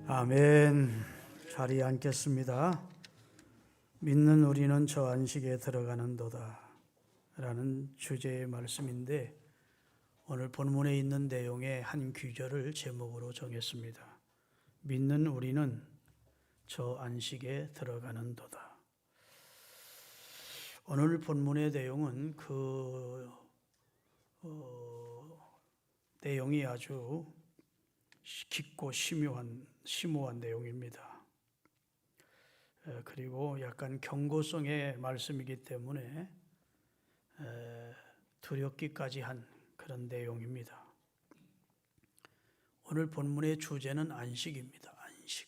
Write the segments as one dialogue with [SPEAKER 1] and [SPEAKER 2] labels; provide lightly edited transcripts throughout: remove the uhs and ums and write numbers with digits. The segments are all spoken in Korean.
[SPEAKER 1] 아멘. 자리에 앉겠습니다. 믿는 우리는 저 안식에 들어가는도다 라는 주제의 말씀인데, 오늘 본문에 있는 내용의 한 구절을 제목으로 정했습니다. 믿는 우리는 저 안식에 들어가는도다. 오늘 본문의 내용은 내용이 아주 깊고 심오한 내용입니다. 그리고 약간 경고성의 말씀이기 때문에 두렵기까지 한 그런 내용입니다. 오늘 본문의 주제는 안식입니다. 안식.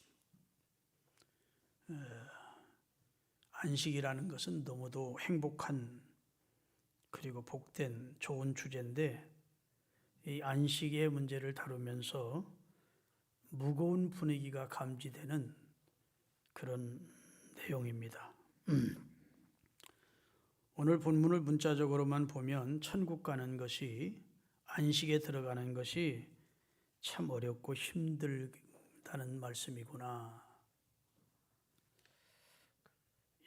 [SPEAKER 1] 안식이라는 것은 너무도 행복한 그리고 복된 좋은 주제인데, 이 안식의 문제를 다루면서 무거운 분위기가 감지되는 그런 내용입니다. 오늘 본문을 문자적으로만 보면 천국 가는 것이, 안식에 들어가는 것이 참 어렵고 힘들다는 말씀이구나.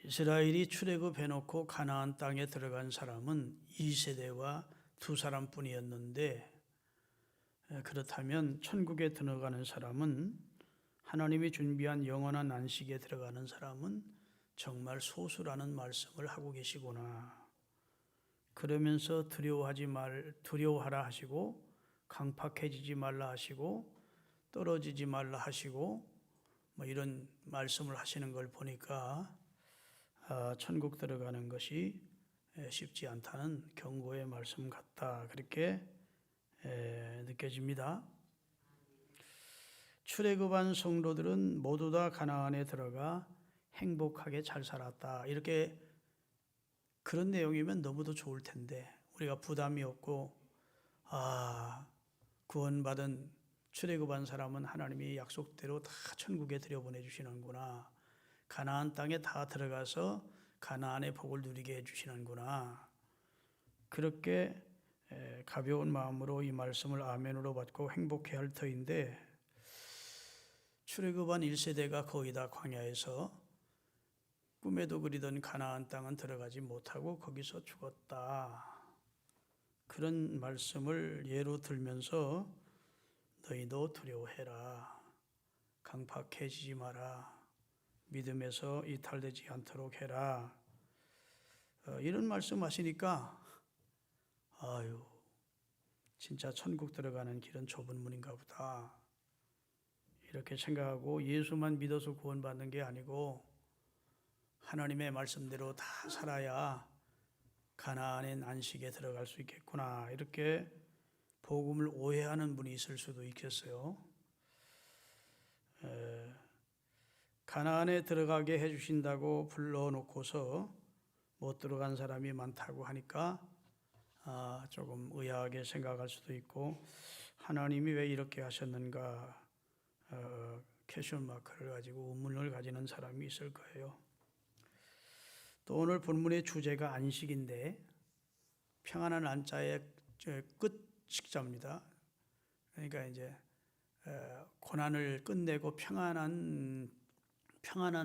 [SPEAKER 1] 이스라엘이 출애굽해놓고 가나안 땅에 들어간 사람은 2세대와 2사람뿐이었는데, 그렇다면 천국에 들어가는 사람은, 하나님이 준비한 영원한 안식에 들어가는 사람은 정말 소수라는 말씀을 하고 계시구나. 그러면서 두려워하라 하시고, 강팍해지지 말라 하시고, 떨어지지 말라 하시고, 이런 말씀을 하시는 걸 보니까 천국 들어가는 것이 쉽지 않다는 경고의 말씀 같다, 그렇게 느껴집니다. 출애굽한 성도들은 모두 다 가나안에 들어가 행복하게 잘 살았다, 이렇게 그런 내용이면 너무도 좋을 텐데, 우리가 부담이 없고, 구원받은 출애굽한 사람은 하나님이 약속대로 다 천국에 들여보내 주시는구나, 가나안 땅에 다 들어가서 가나안의 복을 누리게 해주시는구나, 그렇게 가벼운 마음으로 이 말씀을 아멘으로 받고 행복해야 할 터인데, 출애굽한 1세대가 거의 다 광야에서 꿈에도 그리던 가나안 땅은 들어가지 못하고 거기서 죽었다, 그런 말씀을 예로 들면서 너희도 두려워해라, 강팍해지지 마라, 믿음에서 이탈되지 않도록 해라, 이런 말씀 하시니까 진짜 천국 들어가는 길은 좁은 문인가 보다, 이렇게 생각하고, 예수만 믿어서 구원받는 게 아니고 하나님의 말씀대로 다 살아야 가나안의 안식에 들어갈 수 있겠구나, 이렇게 복음을 오해하는 분이 있을 수도 있겠어요. 가나안에 들어가게 해주신다고 불러놓고서 못 들어간 사람이 많다고 하니까 조금 의아하게 생각할 수도 있고, 하나님이 왜 이렇게 하셨는가 퀘스천 마크를 가지고 의문을 가지는 사람이 있을 거예요. 또 오늘 본문의 주제가 안식인데, 평안한 안자의 끝 식자입니다. 그러니까 이제 고난을 끝내고 평안한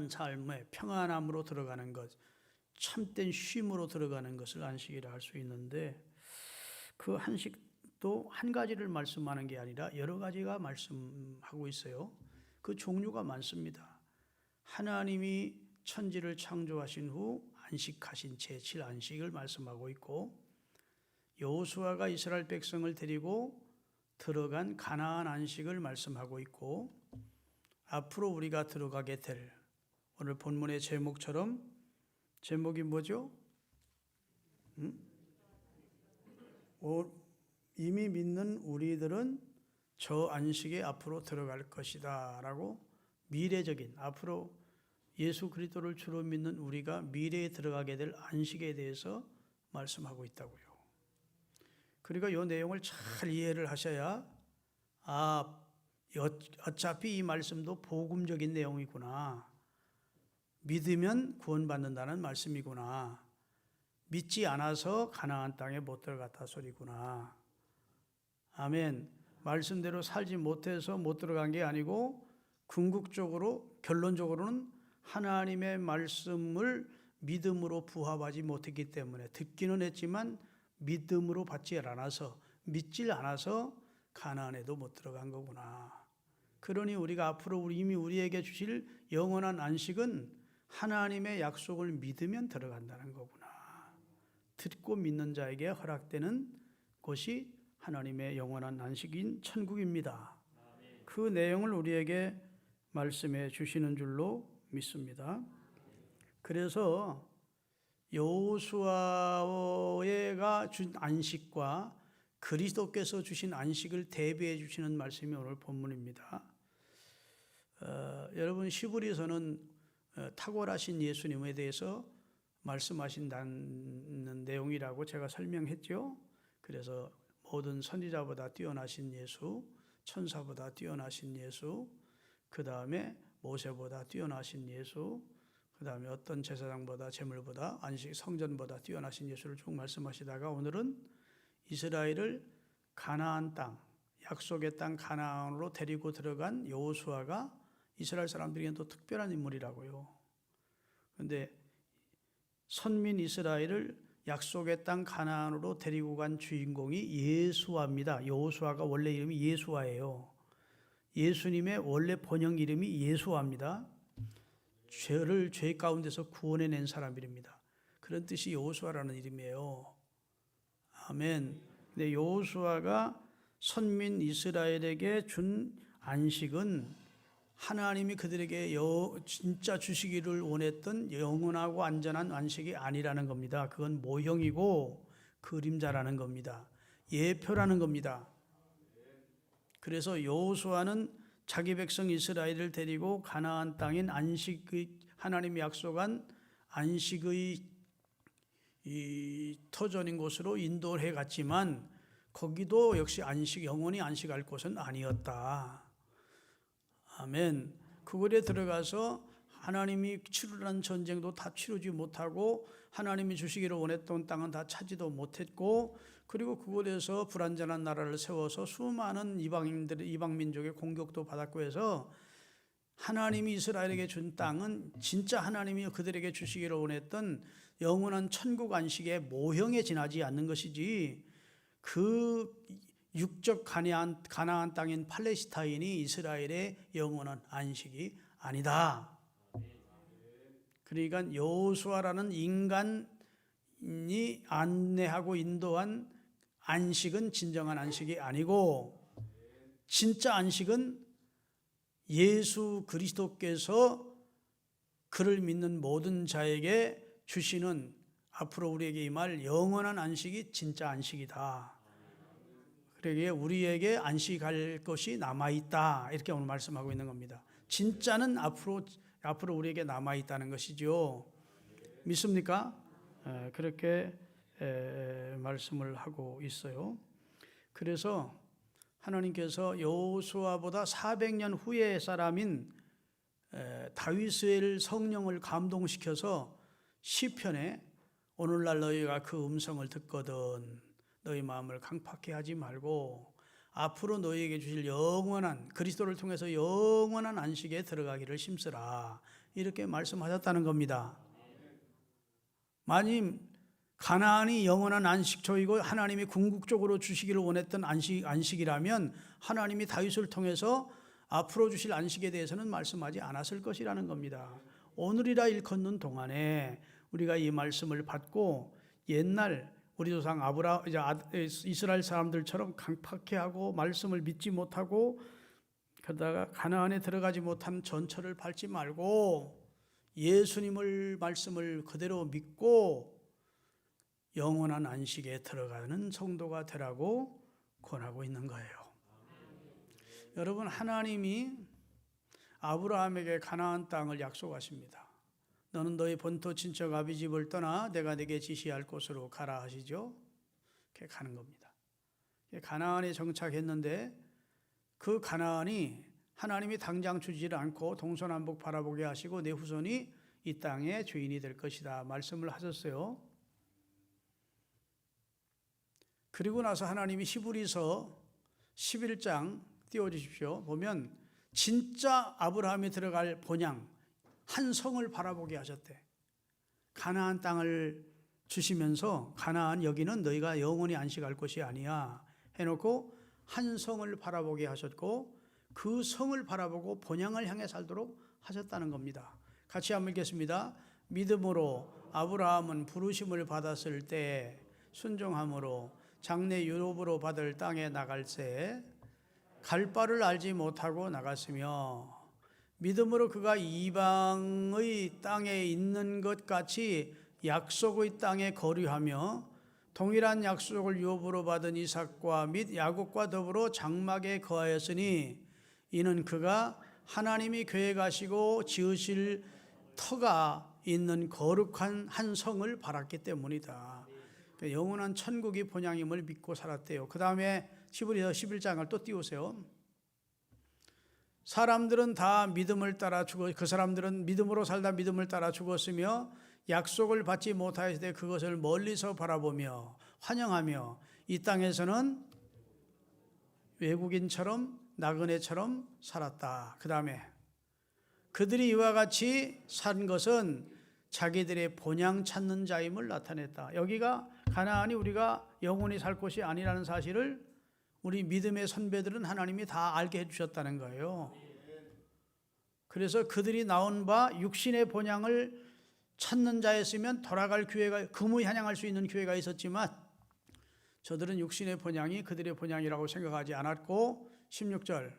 [SPEAKER 1] 삶에 평안함으로 들어가는 것, 참된 쉼으로 들어가는 것을 안식이라 할 수 있는데, 그 안식도 한 가지를 말씀하는 게 아니라 여러 가지가 말씀하고 있어요. 그 종류가 많습니다. 하나님이 천지를 창조하신 후 안식하신 제7안식을 말씀하고 있고, 여호수아가 이스라엘 백성을 데리고 들어간 가나안 안식을 말씀하고 있고, 앞으로 우리가 들어가게 될, 오늘 본문의 제목처럼, 제목이 뭐죠? 이미 믿는 우리들은 저 안식에 앞으로 들어갈 것이다 라고, 미래적인, 앞으로 예수 그리스도를 주로 믿는 우리가 미래에 들어가게 될 안식에 대해서 말씀하고 있다고요. 그리고 이 내용을 잘 이해를 하셔야, 어차피 이 말씀도 복음적인 내용이구나, 믿으면 구원받는다는 말씀이구나, 믿지 않아서 가나안 땅에 못 들어갔다 소리구나. 아멘. 말씀대로 살지 못해서 못 들어간 게 아니고 궁극적으로 결론적으로는 하나님의 말씀을 믿음으로 부합하지 못했기 때문에 듣기는 했지만 믿음으로 받지 않아서 믿질 않아서 가나안에도 못 들어간 거구나. 그러니 우리가 앞으로 이미 우리에게 주실 영원한 안식은 하나님의 약속을 믿으면 들어간다는 거구나. 듣고 믿는 자에게 허락되는 곳이 하나님의 영원한 안식인 천국입니다. 그 내용을 우리에게 말씀해 주시는 줄로 믿습니다. 그래서 여호수아가 준 안식과 그리스도께서 주신 안식을 대비해 주시는 말씀이 오늘 본문입니다. 여러분 히브리서는 탁월하신 예수님에 대해서 말씀하신다는 내용이라고 제가 설명했죠. 그래서 모든 선지자보다 뛰어나신 예수, 천사보다 뛰어나신 예수, 그 다음에 모세보다 뛰어나신 예수, 그 다음에 어떤 제사장보다 제물보다 안식 성전보다 뛰어나신 예수를 쭉 말씀하시다가 오늘은 이스라엘을 가나안 땅, 약속의 땅 가나안으로 데리고 들어간 여호수아가 이스라엘 사람들에게는 또 특별한 인물이라고요. 그런데 선민 이스라엘을 약속의 땅 가나안으로 데리고 간 주인공이 예수아입니다. 여호수아가 원래 이름이 예수아예요. 예수님의 원래 번역 이름이 예수아입니다. 죄를 죄 가운데서 구원해낸 사람입니다. 그런 뜻이 여호수아라는 이름이에요. 아멘. 근데 여호수아가 선민 이스라엘에게 준 안식은 하나님이 그들에게 진짜 주시기를 원했던 영원하고 안전한 안식이 아니라는 겁니다. 그건 모형이고 그림자라는 겁니다. 예표라는 겁니다. 그래서 여호수아는 자기 백성 이스라엘을 데리고 가나안 땅인 안식의 하나님이 약속한 안식의 이 터전인 곳으로 인도해 갔지만 거기도 역시 영원히 안식할 곳은 아니었다. 아멘. 그곳에 들어가서 하나님이 치르라는 전쟁도 다 치르지 못하고 하나님이 주시기를 원했던 땅은 다 차지도 못했고 그리고 그곳에서 불완전한 나라를 세워서 수많은 이방 민족의 공격도 받았고 해서 하나님이 이스라엘에게 준 땅은 진짜 하나님이 그들에게 주시기를 원했던 영원한 천국 안식의 모형에 지나지 않는 것이지 그 육적 가나안 땅인 팔레스타인이 이스라엘의 영원한 안식이 아니다. 그러니까 여호수아라는 인간이 안내하고 인도한 안식은 진정한 안식이 아니고 진짜 안식은 예수 그리스도께서 그를 믿는 모든 자에게 주시는 앞으로 우리에게 임할 영원한 안식이 진짜 안식이다. 그러기에 우리에게 안식할 것이 남아있다. 이렇게 오늘 말씀하고 있는 겁니다. 진짜는 앞으로 우리에게 남아있다는 것이죠. 믿습니까? 그렇게 말씀을 하고 있어요. 그래서 하나님께서 여호수아보다 400년 후의 사람인 다윗의 성령을 감동시켜서 시편에 오늘날 너희가 그 음성을 듣거든 너희 마음을 강팍해 하지 말고 앞으로 너희에게 주실 영원한 그리스도를 통해서 영원한 안식에 들어가기를 힘쓰라 이렇게 말씀하셨다는 겁니다. 만일 가나안이 영원한 안식처이고 하나님이 궁극적으로 주시기를 원했던 안식이라면 하나님이 다윗을 통해서 앞으로 주실 안식에 대해서는 말씀하지 않았을 것이라는 겁니다. 오늘이라 일컫는 동안에 우리가 이 말씀을 받고 옛날 우리 조상 이스라엘 사람들처럼 강팍해하고 말씀을 믿지 못하고 그러다가 가나안에 들어가지 못한 전철을 밟지 말고 예수님을 말씀을 그대로 믿고 영원한 안식에 들어가는 성도가 되라고 권하고 있는 거예요. 여러분 하나님이 아브라함에게 가나안 땅을 약속하십니다. 너는 너희 본토 친척 아비 집을 떠나 내가 네게 지시할 곳으로 가라 하시죠. 이렇게 가는 겁니다. 가나안에 정착했는데 그 가나안이 하나님이 당장 주지를 않고 동서남북 바라보게 하시고 내 후손이 이 땅의 주인이 될 것이다 말씀을 하셨어요. 그리고 나서 하나님이 히브리서 11장 띄워주십시오. 보면 진짜 아브라함이 들어갈 본향 한 성을 바라보게 하셨대. 가나안 땅을 주시면서 가나안 여기는 너희가 영원히 안식할 곳이 아니야 해놓고 한 성을 바라보게 하셨고 그 성을 바라보고 본향을 향해 살도록 하셨다는 겁니다. 같이 한번 읽겠습니다. 믿음으로 아브라함은 부르심을 받았을 때 순종함으로 장래 유업으로 받을 땅에 나갈 때 갈 바를 알지 못하고 나갔으며 믿음으로 그가 이방의 땅에 있는 것 같이 약속의 땅에 거류하며 동일한 약속을 유업으로 받은 이삭과 및 야곱과 더불어 장막에 거하였으니 이는 그가 하나님이 계획하시고 지으실 터가 있는 거룩한 한 성을 바랐기 때문이다. 영원한 천국이 본향임을 믿고 살았대요. 그 다음에 히브리서 11장을 또 띄우세요. 사람들은 다 믿음을 따라 그 사람들은 믿음으로 살다 믿음을 따라 죽었으며 약속을 받지 못하였을 때 그것을 멀리서 바라보며 환영하며 이 땅에서는 외국인처럼 나그네처럼 살았다. 그 다음에 그들이 이와 같이 산 것은 자기들의 본향 찾는 자임을 나타냈다. 여기가 가나안이 우리가 영원히 살 곳이 아니라는 사실을 우리 믿음의 선배들은 하나님이 다 알게 해주셨다는 거예요. 그래서 그들이 나온 바 육신의 본향을 찾는 자였으면 돌아갈 기회가 금우향할 수 있는 기회가 있었지만 저들은 육신의 본향이 그들의 본향이라고 생각하지 않았고 16절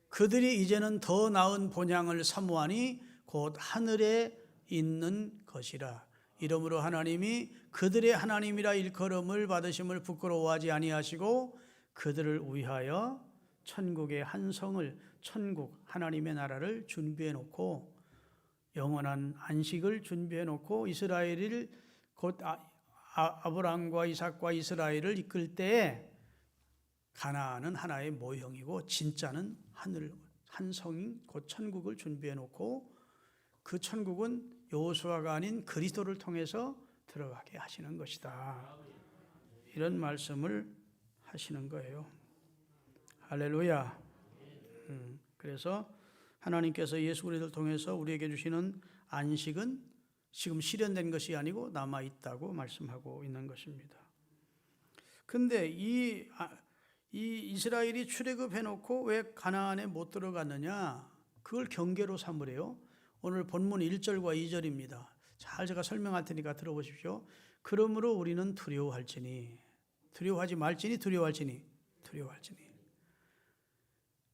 [SPEAKER 1] 그들이 이제는 더 나은 본향을 사모하니 곧 하늘에 있는 것이라. 이러므로 하나님이 그들의 하나님이라 일컬음을 받으심을 부끄러워하지 아니하시고 그들을 위하여 천국의 한 성을 천국 하나님의 나라를 준비해 놓고 영원한 안식을 준비해 놓고 이스라엘을 곧 아브라함과 이삭과 이스라엘을 이끌 때에 가나안은 하나의 모형이고 진짜는 하늘 한 성인 곧 천국을 준비해 놓고 그 천국은 여호수아가 아닌 그리스도를 통해서 들어가게 하시는 것이다. 이런 말씀을 하시는 거예요. 할렐루야. 그래서 하나님께서 예수 그리스도를 통해서 우리에게 주시는 안식은 지금 실현된 것이 아니고 남아 있다고 말씀하고 있는 것입니다. 근데 이 이스라엘이 출애굽해 놓고 왜 가나안에 못 들어갔느냐? 그걸 경계로 삼으래요. 오늘 본문 1절과 2절입니다. 잘 제가 설명할 테니까 들어보십시오. 그러므로 우리는 두려워할지니 두려워하지 말지니 두려워할지니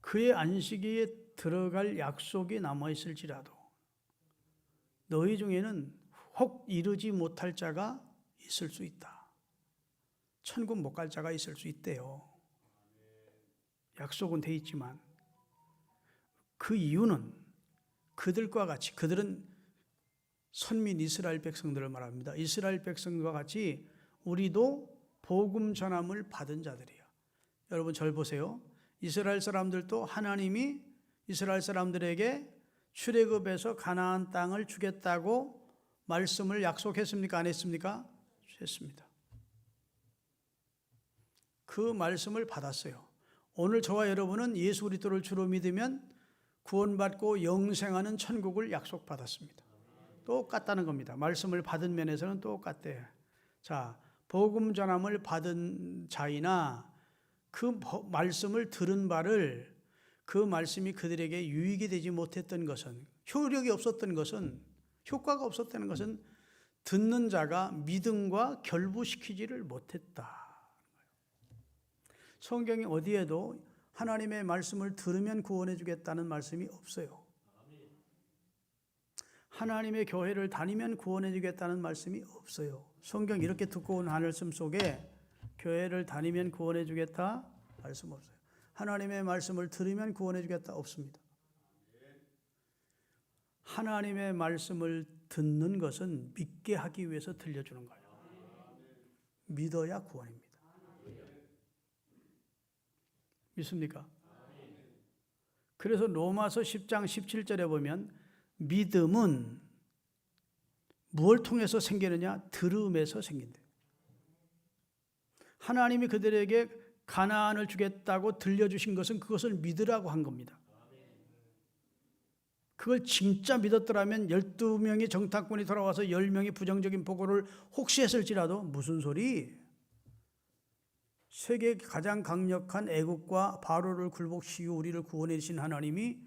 [SPEAKER 1] 그의 안식일에 들어갈 약속이 남아있을지라도 너희 중에는 혹 이루지 못할 자가 있을 수 있다. 천국 못 갈 자가 있을 수 있대요. 약속은 돼 있지만 그 이유는 그들과 같이 그들은 선민 이스라엘 백성들을 말합니다. 이스라엘 백성과 같이 우리도 복음 전함을 받은 자들이에요. 여러분 절 보세요. 이스라엘 사람들도 하나님이 이스라엘 사람들에게 출애굽에서 가나안 땅을 주겠다고 말씀을 약속했습니까? 안 했습니까? 했습니다. 그 말씀을 받았어요. 오늘 저와 여러분은 예수 그리스도를 주로 믿으면 구원받고 영생하는 천국을 약속받았습니다. 똑같다는 겁니다. 말씀을 받은 면에서는 똑같대. 자, 복음 전함을 받은 자이나 그 말씀을 들은 바를 그 말씀이 그들에게 유익이 되지 못했던 것은 효력이 없었던 것은 효과가 없었다는 것은 듣는 자가 믿음과 결부시키지를 못했다. 성경이 어디에도 하나님의 말씀을 들으면 구원해 주겠다는 말씀이 없어요. 하나님의 교회를 다니면 구원해 주겠다는 말씀이 없어요. 성경 이렇게 두꺼운 말씀 속에 교회를 다니면 구원해 주겠다 말씀 없어요. 하나님의 말씀을 들으면 구원해 주겠다 없습니다. 하나님의 말씀을 듣는 것은 믿게 하기 위해서 들려주는 거예요. 믿어야 구원입니다. 믿습니까? 그래서 로마서 10장 17절에 보면 믿음은 무엇을 통해서 생기느냐? 들음에서 생긴대요. 하나님이 그들에게 가나안을 주겠다고 들려주신 것은 그것을 믿으라고 한 겁니다. 그걸 진짜 믿었더라면 12명의 정탐꾼이 돌아와서 10명의 부정적인 보고를 혹시 했을지라도 무슨 소리? 세계 가장 강력한 애국과 바로를 굴복시키고 우리를 구원해 주신 하나님이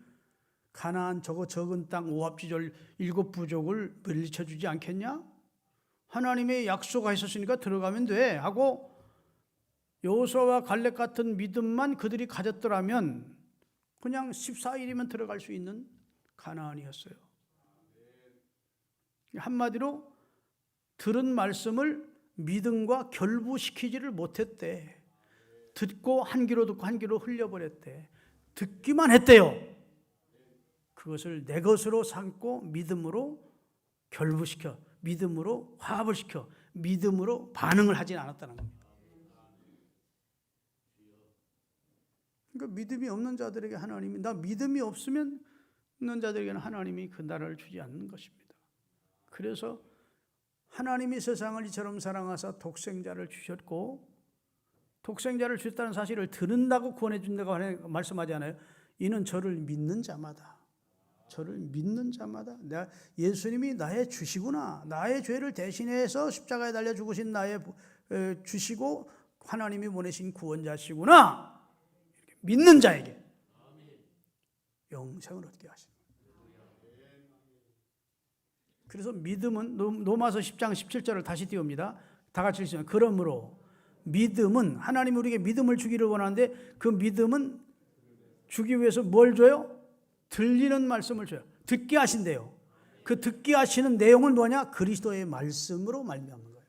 [SPEAKER 1] 가나안 저거 적은 땅 오합지졸 7부족을 물리쳐 주지 않겠냐? 하나님의 약속하셨으니까 들어가면 돼 하고 여호수아와 갈렙 같은 믿음만 그들이 가졌더라면 그냥 14일이면 들어갈 수 있는 가나안이었어요. 한마디로 들은 말씀을 믿음과 결부시키지를 못했대. 듣고 한 귀로 듣고 한 귀로 흘려버렸대. 듣기만 했대요. 그것을 내 것으로 삼고 믿음으로 결부시켜, 믿음으로 화합을 시켜, 믿음으로 반응을 하진 않았다는 겁니다. 그러니까 믿음이 없는 자들에게 하나님이, 나 믿음이 없으면 있는 자들에게는 하나님이 그 나라를 주지 않는 것입니다. 그래서 하나님이 세상을 이처럼 사랑하사 독생자를 주셨고, 독생자를 주셨다는 사실을 들은다고 구원해 준다고 말씀하지 않아요? 이는 저를 믿는 자마다, 저를 믿는 자마다, 내가 예수님이 나의 주시구나, 나의 죄를 대신해서 십자가에 달려 죽으신 나의 주시고 하나님이 보내신 구원자시구나, 믿는 자에게 영생을 얻게 하십니다. 그래서 믿음은 로마서 10장 17절을 다시 띄웁니다. 다 같이 읽으시면, 그러므로 믿음은, 하나님이 우리에게 믿음을 주기를 원하는데 그 믿음은 주기 위해서 뭘 줘요? 들리는 말씀을 줘요. 듣게 하신대요. 그 듣게 하시는 내용은 뭐냐? 그리스도의 말씀으로 말미암는 거예요.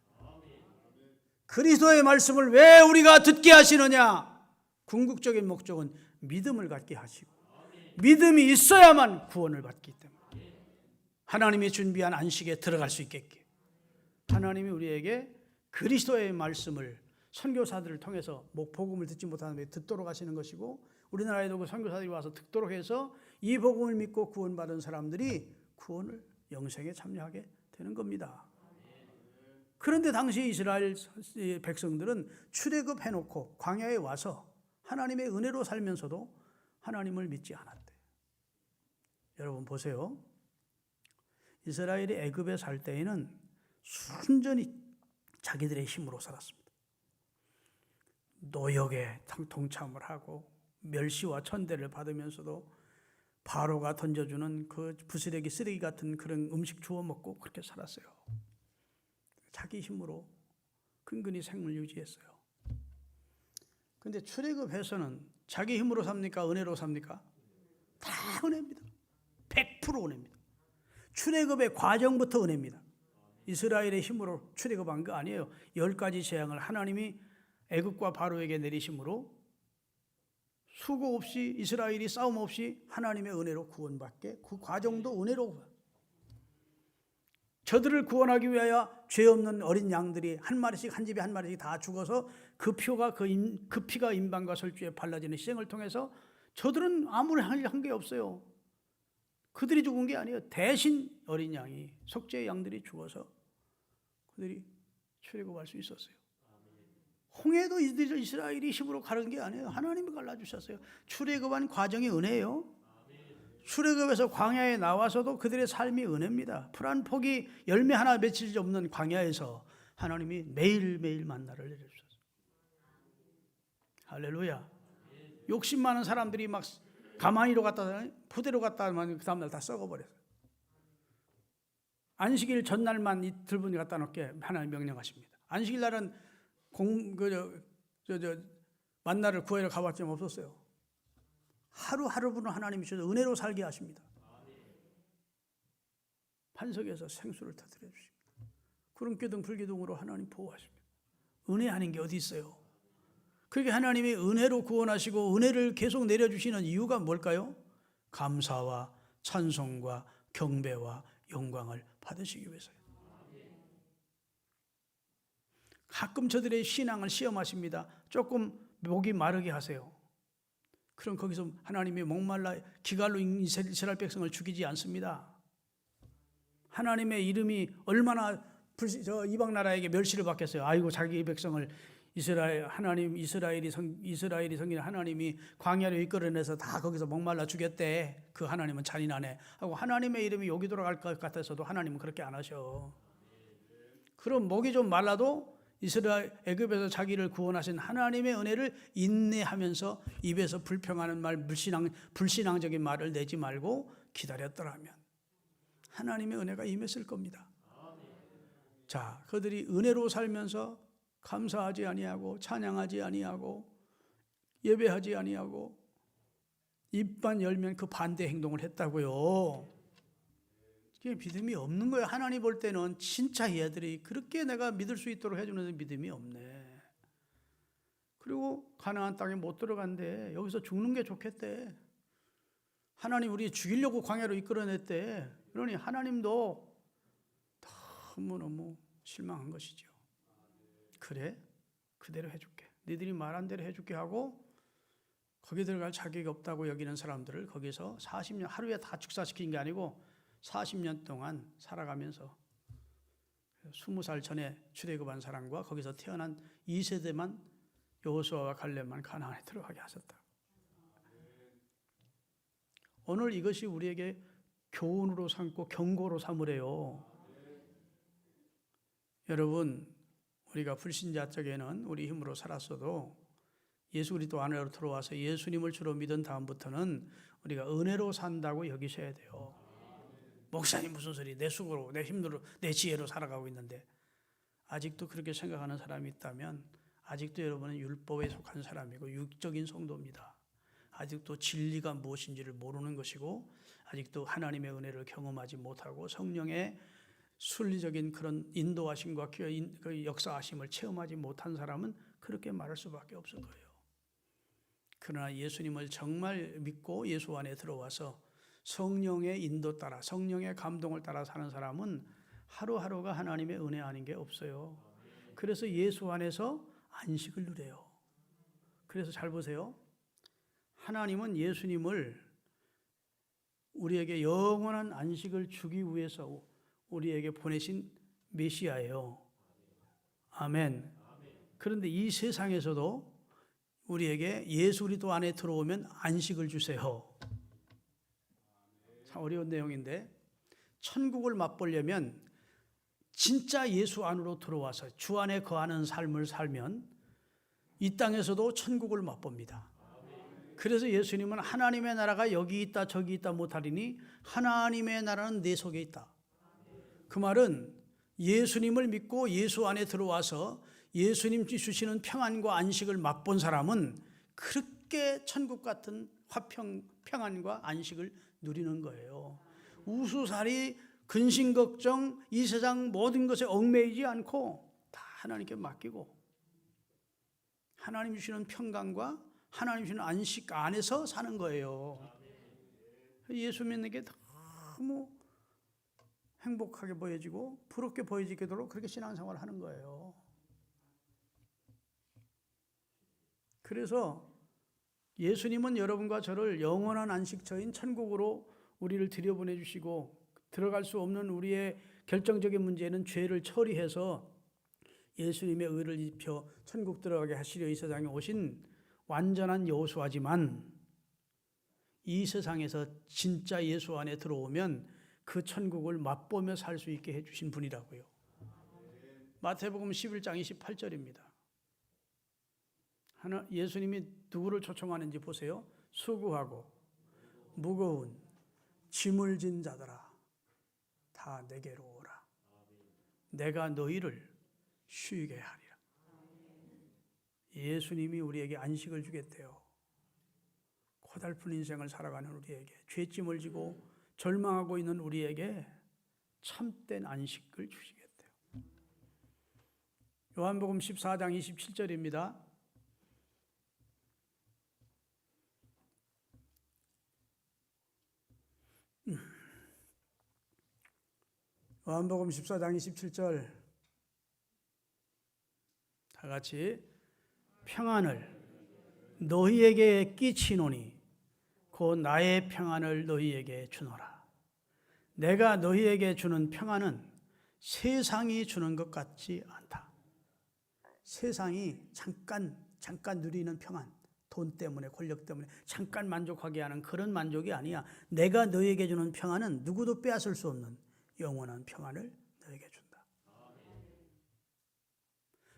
[SPEAKER 1] 그리스도의 말씀을 왜 우리가 듣게 하시느냐? 궁극적인 목적은 믿음을 갖게 하시고, 믿음이 있어야만 구원을 받기 때문에 하나님이 준비한 안식에 들어갈 수 있겠게 하나님이 우리에게 그리스도의 말씀을 선교사들을 통해서 복음을 듣지 못하는 데 듣도록 하시는 것이고, 우리나라에도 그 선교사들이 와서 듣도록 해서 이 복음을 믿고 구원받은 사람들이 구원을, 영생에 참여하게 되는 겁니다. 그런데 당시 이스라엘 백성들은 출애굽해놓고 광야에 와서 하나님의 은혜로 살면서도 하나님을 믿지 않았대요. 여러분 보세요. 이스라엘이 애굽에 살 때에는 순전히 자기들의 힘으로 살았습니다. 노역에 동참을 하고 멸시와 천대를 받으면서도 바로가 던져주는 그 부스레기 쓰레기 같은 그런 음식 주워 먹고 그렇게 살았어요. 자기 힘으로 근근히 생을 유지했어요. 그런데 출애굽해서는 자기 힘으로 삽니까? 은혜로 삽니까? 다 은혜입니다. 100% 은혜입니다. 출애굽의 과정부터 은혜입니다. 이스라엘의 힘으로 출애굽한 거 아니에요. 10가지 재앙을 하나님이 애굽과 바로에게 내리심으로 수고 없이, 이스라엘이 싸움 없이 하나님의 은혜로 구원받게, 그 과정도 은혜로, 저들을 구원하기 위하여 죄 없는 어린 양들이 한 마리씩, 한 집에 한 마리씩 다 죽어서 그 피가 임방과 설주에 발라지는 희생을 통해서 저들은 아무리 한 게 없어요. 그들이 죽은 게 아니에요. 대신 어린 양이, 속죄의 양들이 죽어서 그들이 출애굽할 수 있었어요. 홍해도 이스라엘이 힘으로 가른 게 아니에요. 하나님이 갈라주셨어요. 출애굽한 과정이 은혜예요. 출애굽에서 광야에 나와서도 그들의 삶이 은혜입니다. 풀 한 폭이 열매 하나 맺힐 없는 광야에서 하나님이 매일매일 만나를 내려주셨어요. 할렐루야. 욕심 많은 사람들이 막 가마니로 갔다 푸대로 갔다 하면 그 다음날 다 썩어버렸어요. 안식일 전날만 이틀 분이 갖다 놓게 하나님 명령하십니다. 안식일 날은 만나를 구하러 가봤지만 없었어요. 하루하루분은 하나님이 주셔서 은혜로 살게 하십니다. 반석에서 생수를 터뜨려 주십니다. 구름기둥 불기둥으로 하나님 보호하십니다. 은혜 아닌 게 어디 있어요? 그렇게 하나님이 은혜로 구원하시고 은혜를 계속 내려주시는 이유가 뭘까요? 감사와 찬송과 경배와 영광을 받으시기 위해서요. 가끔 저들의 신앙을 시험하십니다. 조금 목이 마르게 하세요. 그럼 거기서 하나님이 목말라 기갈로 이스라엘 백성을 죽이지 않습니다. 하나님의 이름이 얼마나 이방 나라에게 멸시를 받겠어요. 아이고 자기 백성을 이스라엘이 섬기는 하나님이 광야로 이끌어내서 다 거기서 목말라 죽였대. 그 하나님은 잔인하네 하고 하나님의 이름이 욕이 돌아갈 것 같아서도 하나님은 그렇게 안 하셔. 그럼 목이 좀 말라도 애굽에서 자기를 구원하신 하나님의 은혜를 인내하면서 입에서 불평하는 말, 불신앙적인 말을 내지 말고 기다렸더라면 하나님의 은혜가 임했을 겁니다. 자, 그들이 은혜로 살면서 감사하지 아니하고 찬양하지 아니하고 예배하지 아니하고 입만 열면 그 반대 행동을 했다고요. 이게 믿음이 없는 거예요. 하나님 볼 때는 진짜 얘들이 그렇게 내가 믿을 수 있도록 해주는 믿음이 없네. 그리고 가나안 땅에 못 들어간대. 여기서 죽는 게 좋겠대. 하나님 우리 죽이려고 광야로 이끌어냈대. 그러니 하나님도 너무너무 실망한 것이죠. 그래? 그대로 해줄게. 너희들이 말한 대로 해줄게 하고 거기 들어갈 자격이 없다고 여기는 사람들을 거기서 40년 하루에 다 축사시킨 게 아니고 40년 동안 살아가면서 20살 전에 출애굽한 사람과 거기서 태어난 2세대만 여호수아와 갈렙만 가나안에 들어가게 하셨다. 오늘 이것이 우리에게 교훈으로 삼고 경고로 삼으래요. 여러분, 우리가 불신자 쪽에는 우리 힘으로 살았어도 예수 그리스도 안으로 들어와서 예수님을 주로 믿은 다음부터는 우리가 은혜로 산다고 여기셔야 돼요. 목사님 무슨 소리, 내 수고로, 내 힘으로, 내 지혜로 살아가고 있는데 아직도 그렇게 생각하는 사람이 있다면 아직도 여러분은 율법에 속한 사람이고 육적인 성도입니다. 아직도 진리가 무엇인지를 모르는 것이고 아직도 하나님의 은혜를 경험하지 못하고 성령의 순리적인 그런 인도하심과 그 역사하심을 체험하지 못한 사람은 그렇게 말할 수밖에 없을 거예요. 그러나 예수님을 정말 믿고 예수 안에 들어와서 성령의 인도 따라 성령의 감동을 따라 사는 사람은 하루하루가 하나님의 은혜 아닌 게 없어요. 그래서 예수 안에서 안식을 누려요. 그래서 잘 보세요. 하나님은 예수님을 우리에게 영원한 안식을 주기 위해서 우리에게 보내신 메시아예요. 아멘. 그런데 이 세상에서도 우리에게 예수 그리스도 안에 들어오면 안식을 주세요. 참 어려운 내용인데 천국을 맛보려면 진짜 예수 안으로 들어와서 주 안에 거하는 삶을 살면 이 땅에서도 천국을 맛봅니다. 그래서 예수님은 하나님의 나라가 여기 있다 저기 있다 못하리니 하나님의 나라는 내 속에 있다. 그 말은 예수님을 믿고 예수 안에 들어와서 예수님 주시는 평안과 안식을 맛본 사람은 그렇게 천국 같은 평안과 안식을 누리는 거예요. 우수살이 근심 걱정 이 세상 모든 것에 얽매이지 않고 다 하나님께 맡기고 하나님 주시는 평강과 하나님 주시는 안식 안에서 사는 거예요. 예수 믿는 게 너무 행복하게 보여지고 부럽게 보여지도록 그렇게 신앙생활을 하는 거예요. 그래서 예수님은 여러분과 저를 영원한 안식처인 천국으로 우리를 들여보내주시고 들어갈 수 없는 우리의 결정적인 문제는 죄를 처리해서 예수님의 의를 입혀 천국 들어가게 하시려 이 세상에 오신 완전한 여호수아지만 이 세상에서 진짜 예수 안에 들어오면 그 천국을 맛보며 살 수 있게 해주신 분이라고요. 마태복음 11장 28절입니다. 예수님이 누구를 초청하는지 보세요. 수고하고 무거운 짐을 진 자들아 다 내게로 오라. 내가 너희를 쉬게 하리라. 예수님이 우리에게 안식을 주겠대요. 고달픈 인생을 살아가는 우리에게 죄짐을 지고 절망하고 있는 우리에게 참된 안식을 주시겠대요. 요한복음 14장 27절입니다. 요한복음 14장 27절 다 같이 평안을 너희에게 끼치노니 곧 나의 평안을 너희에게 주노라. 내가 너희에게 주는 평안은 세상이 주는 것 같지 않다. 세상이 잠깐 누리는 평안, 돈 때문에, 권력 때문에 잠깐 만족하게 하는 그런 만족이 아니야. 내가 너에게 주는 평안은 누구도 빼앗을 수 없는 영원한 평안을 너에게 준다.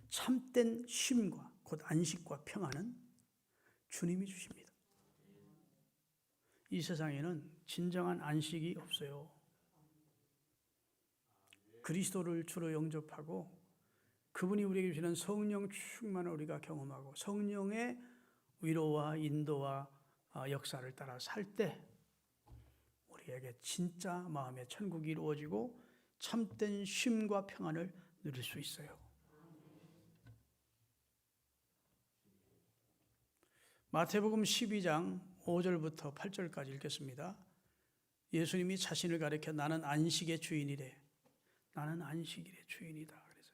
[SPEAKER 1] 참된 쉼과 곧 안식과 평안은 주님이 주십니다. 이 세상에는 진정한 안식이 없어요. 그리스도를 주로 영접하고 그분이 우리에게 주시는 성령 충만을 우리가 경험하고 성령의 위로와 인도와 역사를 따라 살 때 우리에게 진짜 마음의 천국이 이루어지고 참된 쉼과 평안을 누릴 수 있어요. 마태복음 12장 5절부터 8절까지 읽겠습니다. 예수님이 자신을 가리켜 나는 안식의 주인이래. 나는 안식일의 주인이다. 그래서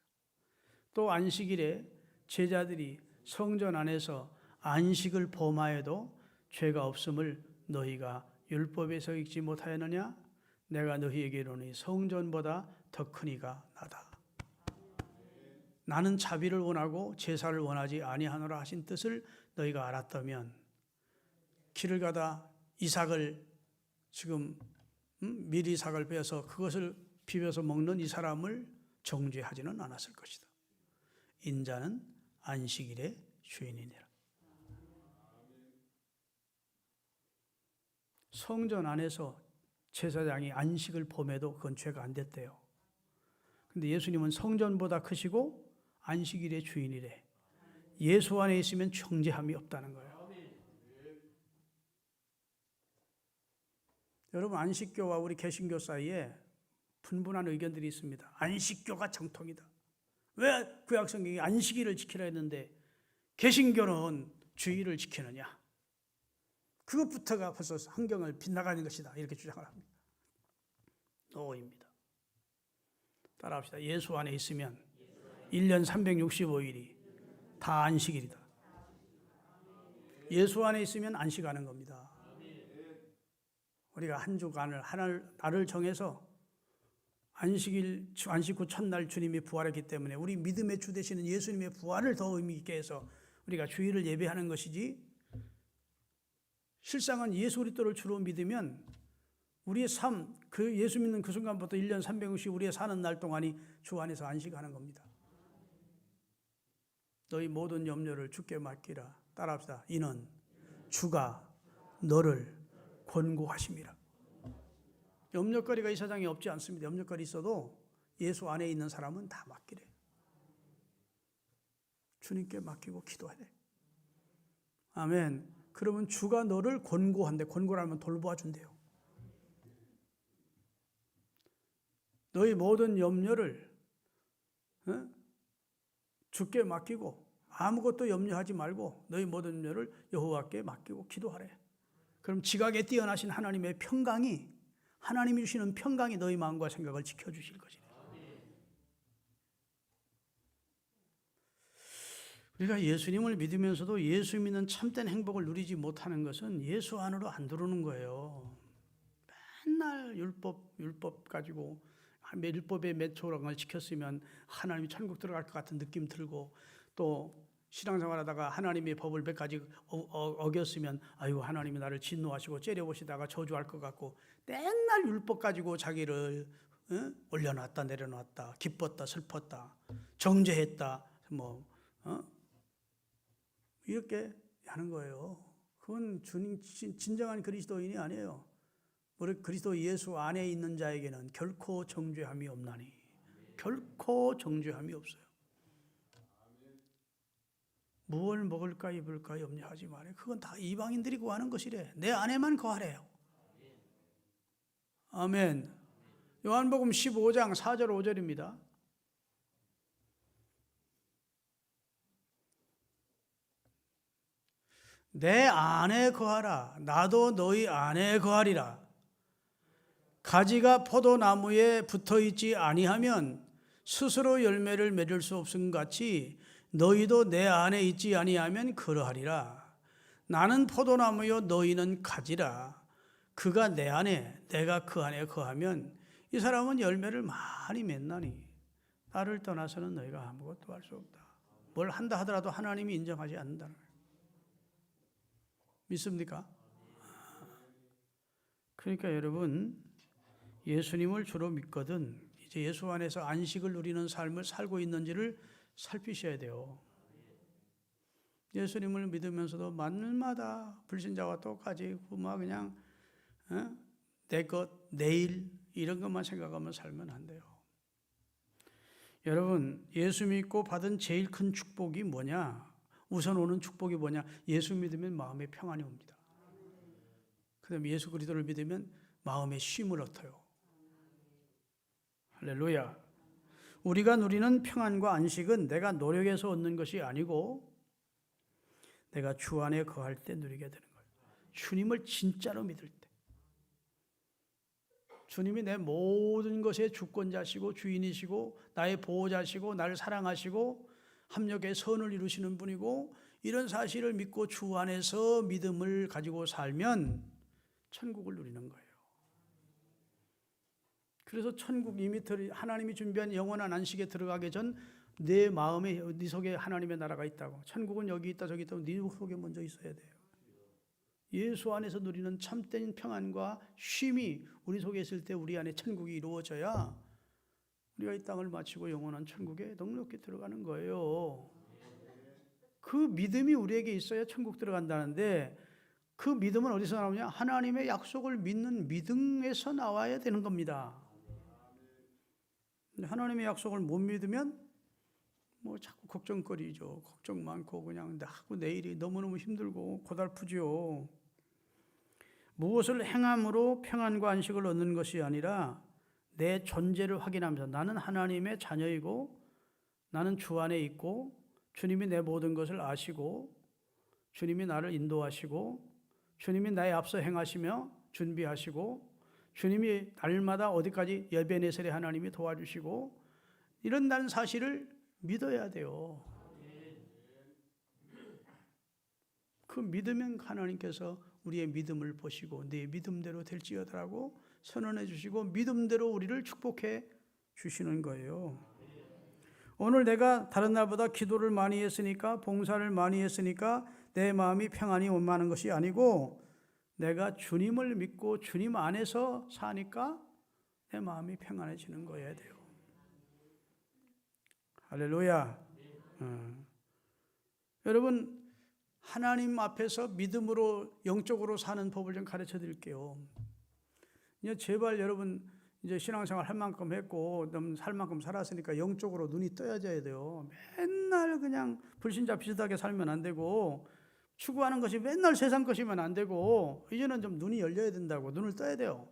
[SPEAKER 1] 또 안식일에 제자들이 성전 안에서 안식을 범하여도 죄가 없음을 너희가 율법에서 읽지 못하였느냐? 내가 너희에게 이르노니 성전보다 더 큰 이가 나다. 나는 자비를 원하고 제사를 원하지 아니하노라 하신 뜻을 너희가 알았다면 길을 가다 이삭을 지금 밀이삭을 베어서 그것을 비벼서 먹는 이 사람을 정죄하지는 않았을 것이다. 인자는 안식일의 주인이니라. 성전 안에서 제사장이 안식을 범해도 그건 죄가 안 됐대요. 근데 예수님은 성전보다 크시고 안식일의 주인이래. 예수 안에 있으면 정죄함이 없다는 거예요. 여러분, 안식교와 우리 개신교 사이에 분분한 의견들이 있습니다. 안식교가 정통이다. 왜 구약성경이 안식일을 지키라 했는데 개신교는 주일을 지키느냐? 그것부터가 벌써 환경을 빗나가는 것이다. 이렇게 주장을 합니다. 노입니다. 따라합시다. 예수 안에 있으면 1년 365일이 다 안식일이다. 예수 안에 있으면 안식하는 겁니다. 우리가 한 주간을 날을 정해서 안식 후 첫날 주님이 부활했기 때문에 우리 믿음의 주 되시는 예수님의 부활을 더 의미 있게 해서 우리가 주일을 예배하는 것이지, 실상은 예수 그리스도를 주로 믿으면 우리의 삶, 그 예수 믿는 그 순간부터 1년 360 우리의 사는 날 동안이 주 안에서 안식하는 겁니다. 너희 모든 염려를 주께 맡기라. 따라합시다. 이는 주가 너를 권고하심이라. 염려거리가 이 세상에 없지 않습니다. 염려거리 있어도 예수 안에 있는 사람은 다 맡기래. 주님께 맡기고 기도해야 돼. 아멘. 그러면 주가 너를 권고한대. 권고라면 돌보아 준대요. 너희 모든 염려를 주께 맡기고 아무것도 염려하지 말고 너희 모든 염려를 여호와께 맡기고 기도하래. 그럼 지각에 뛰어나신 하나님의 평강이, 하나님이 주시는 평강이 너희 마음과 생각을 지켜주실 것이다. 우리가 예수님을 믿으면서도 예수 믿는 참된 행복을 누리지 못하는 것은 예수 안으로 안 들어오는 거예요. 맨날 율법 가지고 율법의 몇 조항을 지켰으면 하나님이 천국 들어갈 것 같은 느낌 들고, 또 신앙생활하다가 하나님의 법을 몇 가지 어겼으면 아이고 하나님이 나를 진노하시고 째려보시다가 저주할 것 같고, 맨날 율법 가지고 자기를 올려놨다 내려놨다, 기뻤다 슬펐다, 정죄했다, 이렇게 하는 거예요. 그건 주님 진정한 그리스도인이 아니에요. 우리 그리스도 예수 안에 있는 자에게는 결코 정죄함이 없나니. 결코 정죄함이 없어요. 무엇을 먹을까 입을까 염려하지 말아요. 그건 다 이방인들이 구하는 것이래. 내 안에만 거하래요. 아멘. 요한복음 15장 4절 5절입니다. 내 안에 거하라. 나도 너희 안에 거하리라. 가지가 포도나무에 붙어있지 아니하면 스스로 열매를 맺을 수 없음 같이 너희도 내 안에 있지 아니하면 그러하리라. 나는 포도나무요 너희는 가지라. 그가 내 안에 내가 그 안에 거하면 이 사람은 열매를 많이 맺나니 나를 떠나서는 너희가 아무것도 할 수 없다. 뭘 한다 하더라도 하나님이 인정하지 않는다는 거예요. 믿습니까? 그러니까 여러분, 예수님을 주로 믿거든 이제 예수 안에서 안식을 누리는 삶을 살고 있는지를 살피셔야 돼요. 예수님을 믿으면서도 만날마다 불신자와 똑같이 막 그냥 내 것, 내일 이런 것만 생각하면 살면 안 돼요. 여러분, 예수 믿고 받은 제일 큰 축복이 뭐냐? 우선 오는 축복이 뭐냐? 예수 믿으면 마음에 평안이 옵니다. 그다음에 예수 그리스도를 믿으면 마음에 쉼을 얻어요. 할렐루야. 우리가 누리는 평안과 안식은 내가 노력해서 얻는 것이 아니고 내가 주 안에 거할 때 누리게 되는 거예요. 주님을 진짜로 믿을 때. 주님이 내 모든 것의 주권자시고 주인이시고 나의 보호자시고 나를 사랑하시고 합력의 선을 이루시는 분이고 이런 사실을 믿고 주 안에서 믿음을 가지고 살면 천국을 누리는 거예요. 그래서 천국 이미 하나님이 준비한 영원한 안식에 들어가기 전 내 마음에 네 속에 하나님의 나라가 있다고. 천국은 여기 있다 저기 있다고 네 속에 먼저 있어야 돼요. 예수 안에서 누리는 참된 평안과 쉼이 우리 속에 있을 때 우리 안에 천국이 이루어져야 우리가 이 땅을 마치고 영원한 천국에 넉넉히 들어가는 거예요. 그 믿음이 우리에게 있어야 천국 들어간다는데 그 믿음은 어디서 나오냐? 하나님의 약속을 믿는 믿음에서 나와야 되는 겁니다. 하나님의 약속을 못 믿으면 뭐 자꾸 걱정거리죠. 걱정 많고 그냥 하고 내일이 너무너무 힘들고 고달프죠. 무엇을 행함으로 평안과 안식을 얻는 것이 아니라 내 존재를 확인하면서 나는 하나님의 자녀이고 나는 주 안에 있고 주님이 내 모든 것을 아시고 주님이 나를 인도하시고 주님이 나의 앞서 행하시며 준비하시고 주님이 날마다 어디까지 예배내설에 하나님이 도와주시고 이런다는 사실을 믿어야 돼요. 그 믿으면 하나님께서 우리의 믿음을 보시고 네 믿음대로 될지어다라고 선언해 주시고 믿음대로 우리를 축복해 주시는 거예요. 오늘 내가 다른 날보다 기도를 많이 했으니까 봉사를 많이 했으니까 내 마음이 평안이 원하는 것이 아니고 내가 주님을 믿고 주님 안에서 사니까 내 마음이 평안해지는 거여야 돼요. 할렐루야. 여러분 하나님 앞에서 믿음으로 영적으로 사는 법을 좀 가르쳐 드릴게요. 이제 제발 여러분 이제 신앙생활 할 만큼 했고 살 만큼 살았으니까 영적으로 눈이 떠야져야 돼요. 맨날 그냥 불신자 비슷하게 살면 안 되고 추구하는 것이 맨날 세상 것이면 안 되고 이제는 좀 눈이 열려야 된다고. 눈을 떠야 돼요.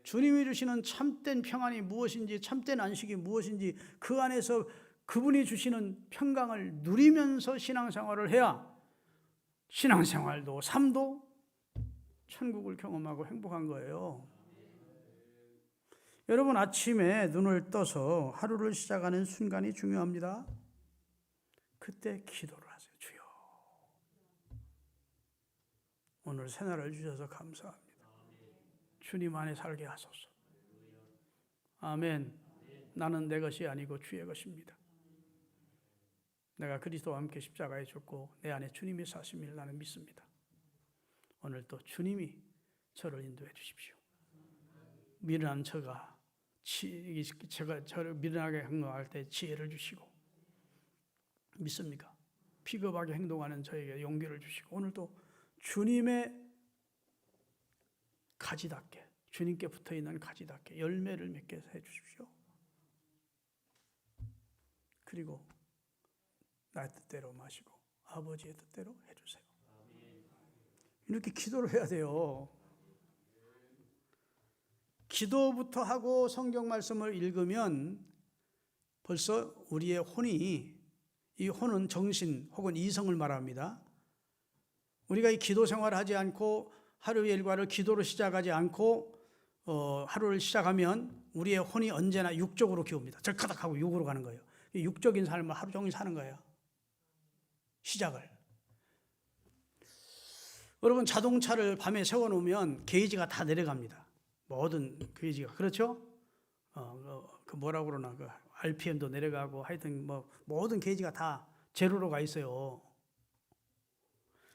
[SPEAKER 1] 주님이 주시는 참된 평안이 무엇인지 참된 안식이 무엇인지 그 안에서 그분이 주시는 평강을 누리면서 신앙생활을 해야 신앙생활도 삶도 천국을 경험하고 행복한 거예요. 여러분 아침에 눈을 떠서 하루를 시작하는 순간이 중요합니다. 그때 기도를 하세요. 주여 오늘 새날을 주셔서 감사합니다. 주님 안에 살게 하소서. 아멘. 나는 내 것이 아니고 주의 것입니다. 내가 그리스도와 함께 십자가에 죽고 내 안에 주님이 사심을 나는 믿습니다. 오늘 또 주님이 저를 인도해 주십시오. 미련한 제가 저를 미련하게 행동할 때 지혜를 주시고 믿습니까? 비겁하게 행동하는 저에게 용기를 주시고 오늘도 주님의 가지답게 주님께 붙어있는 가지답게 열매를 맺게 해주십시오. 그리고 나의 뜻대로 마시고 아버지의 뜻대로 해주세요. 이렇게 기도를 해야 돼요. 기도부터 하고 성경 말씀을 읽으면 벌써 우리의 혼이, 이 혼은 정신 혹은 이성을 말합니다. 우리가 이 기도 생활을 하지 않고 하루의 일과를 기도로 시작하지 않고 하루를 시작하면 우리의 혼이 언제나 육적으로 기웁니다. 절카닥하고 육으로 가는 거예요. 육적인 삶을 하루 종일 사는 거예요. 시작을. 여러분 자동차를 밤에 세워놓으면 게이지가 다 내려갑니다. 모든 게이지가. 그렇죠? 그 뭐라고 그러나 RPM도 내려가고 하여튼 뭐 모든 게이지가 다 제로로 가 있어요.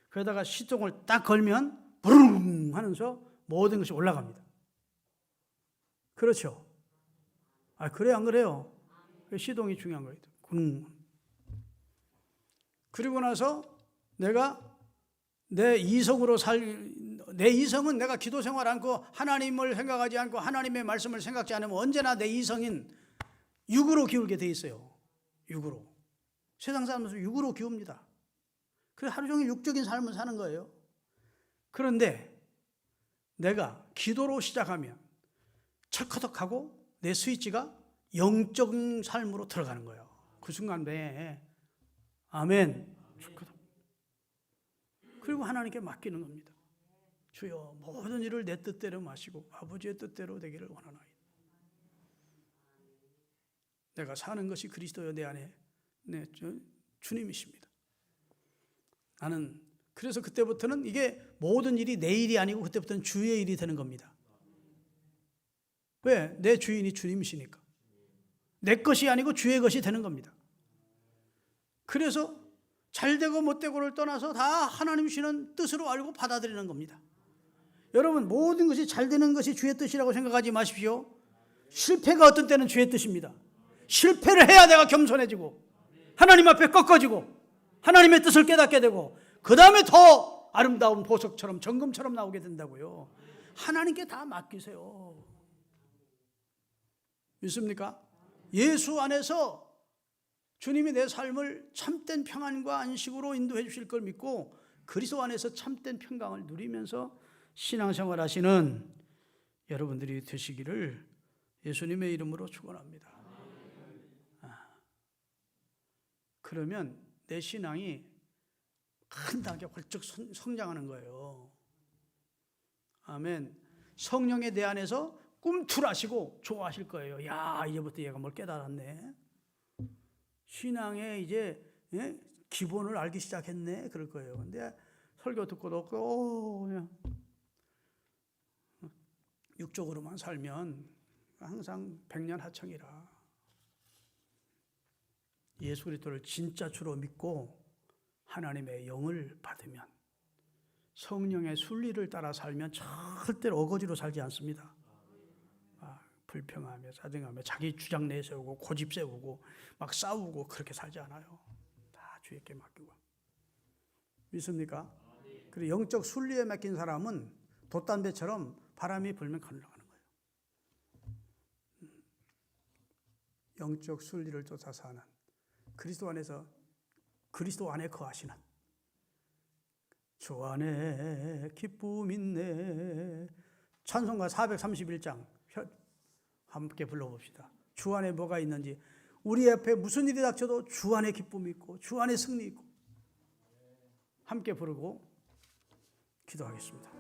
[SPEAKER 1] 그러다가 시동을 딱 걸면 부릉 하면서 모든 것이 올라갑니다. 그렇죠? 그래요, 안 그래요? 시동이 중요한 거예요. 그리고 나서 내가 내 이성은 내가 기도 생활 않고 하나님을 생각하지 않고 하나님의 말씀을 생각지 않으면 언제나 내 이성인 육으로 기울게 돼 있어요. 육으로. 세상 사람들은 육으로 기웁니다. 그래서 하루 종일 육적인 삶을 사는 거예요. 그런데 내가 기도로 시작하면 철커덕하고 내 스위치가 영적인 삶으로 들어가는 거예요. 그 순간에 아멘. 그리고 하나님께 맡기는 겁니다. 주여 모든 일을 내 뜻대로 마시고 아버지의 뜻대로 되기를 원하나이다. 내가 사는 것이 그리스도여 내 안에 주님이십니다. 나는 그래서 그때부터는 이게 모든 일이 내 일이 아니고 그때부터는 주의 일이 되는 겁니다. 왜? 내 주인이 주님이시니까. 내 것이 아니고 주의 것이 되는 겁니다. 그래서 잘 되고 못 되고를 떠나서 다 하나님 주시는 뜻으로 알고 받아들이는 겁니다. 여러분 모든 것이 잘 되는 것이 주의 뜻이라고 생각하지 마십시오. 실패가 어떤 때는 주의 뜻입니다. 실패를 해야 내가 겸손해지고 하나님 앞에 꺾어지고 하나님의 뜻을 깨닫게 되고 그 다음에 더 아름다운 보석처럼 정금처럼 나오게 된다고요. 하나님께 다 맡기세요. 믿습니까? 예수 안에서 주님이 내 삶을 참된 평안과 안식으로 인도해 주실 걸 믿고 그리스도 안에서 참된 평강을 누리면서 신앙생활 하시는 여러분들이 되시기를 예수님의 이름으로 축원합니다. 그러면 내 신앙이 큰 단계 활짝 성장하는 거예요. 아멘. 성령의 내 안에서 꿈틀하시고 좋아하실 거예요. 야, 이제부터 얘가 뭘 깨달았네. 신앙의 이제 기본을 알기 시작했네. 그럴 거예요. 근데 설교 듣고도 없고 그냥 육적으로만 살면 항상 백년하청이라. 예수 그리스도를 진짜 주로 믿고 하나님의 영을 받으면 성령의 순리를 따라 살면 절대로 어거지로 살지 않습니다. 불평하며 짜증하며 자기 주장 내세우고 고집 세우고 막 싸우고 그렇게 살지 않아요. 다 주님께 맡기고. 믿습니까? 그리고 영적 순리에 맡긴 사람은 돛담배처럼 바람이 불면 건너가는 거예요. 영적 순리를 쫓아 사는 그리스도 안에서 그리스도 안에 거하시는 주 안에 기쁨 있네. 찬송가 431장 함께 불러봅시다. 주 안에 뭐가 있는지, 우리 앞에 무슨 일이 닥쳐도 주 안에 기쁨이 있고 주 안에 승리 있고, 함께 부르고 기도하겠습니다.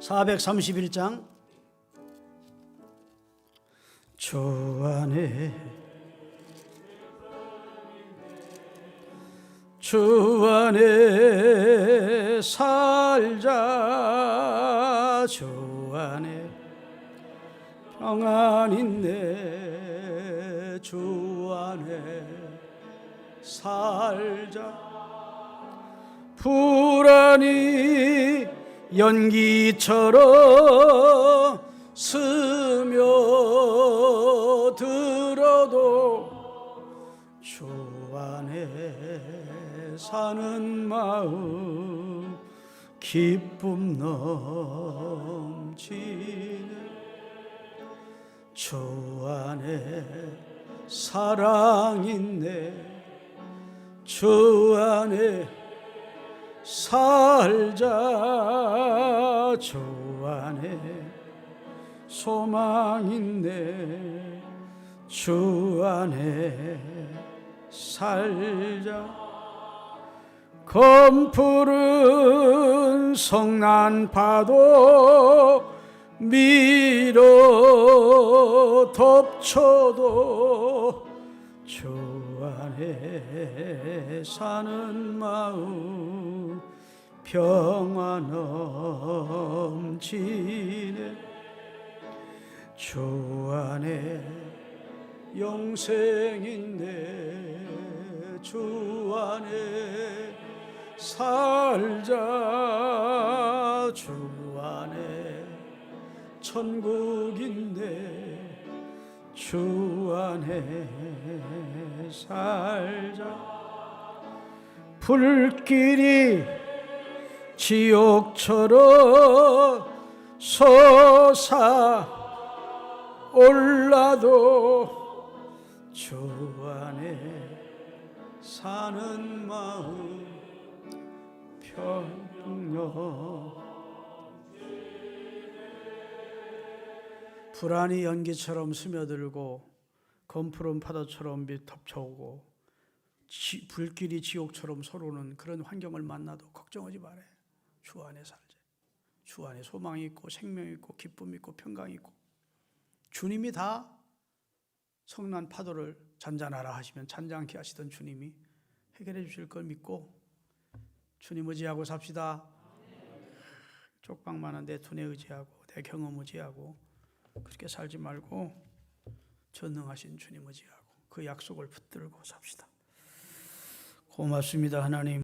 [SPEAKER 1] 431장 주 안에 살자. 주 안에 평안 있네. 주 안에 살자. 불안이 연기처럼 스며들어도 주 안에 사는 마음 기쁨 넘치네. 주 안에 사랑 있네. 주 안에 살자. 주 안에 소망 있네. 주 안에 살자. 검푸른 성난파도 밀어 덮쳐도 주 안에 사는 마음 평안 넘치네. 주 주 안에 영생인데 주 안에 살자. 주 안에 천국인데 주 안에 살자. 불길이 지옥처럼 솟아올라도 주 안에 사는 마음 평녕. 불안이 연기처럼 스며들고 검푸른 파도처럼 덮쳐오고 불길이 지옥처럼 솟아오는 그런 환경을 만나도 걱정하지 말아요. 주 안에 살자. 주 안에 소망이 있고 생명이 있고 기쁨이 있고 평강이 있고 주님이 다 성난 파도를 잔잔하라 하시면 잔잔케 하시던 주님이 해결해 주실 걸 믿고 주님 의지하고 삽시다. 쪽방만한 내 돈에 의지하고 내 경험 의지하고 그렇게 살지 말고 전능하신 주님 의지하고 그 약속을 붙들고 삽시다. 고맙습니다 하나님.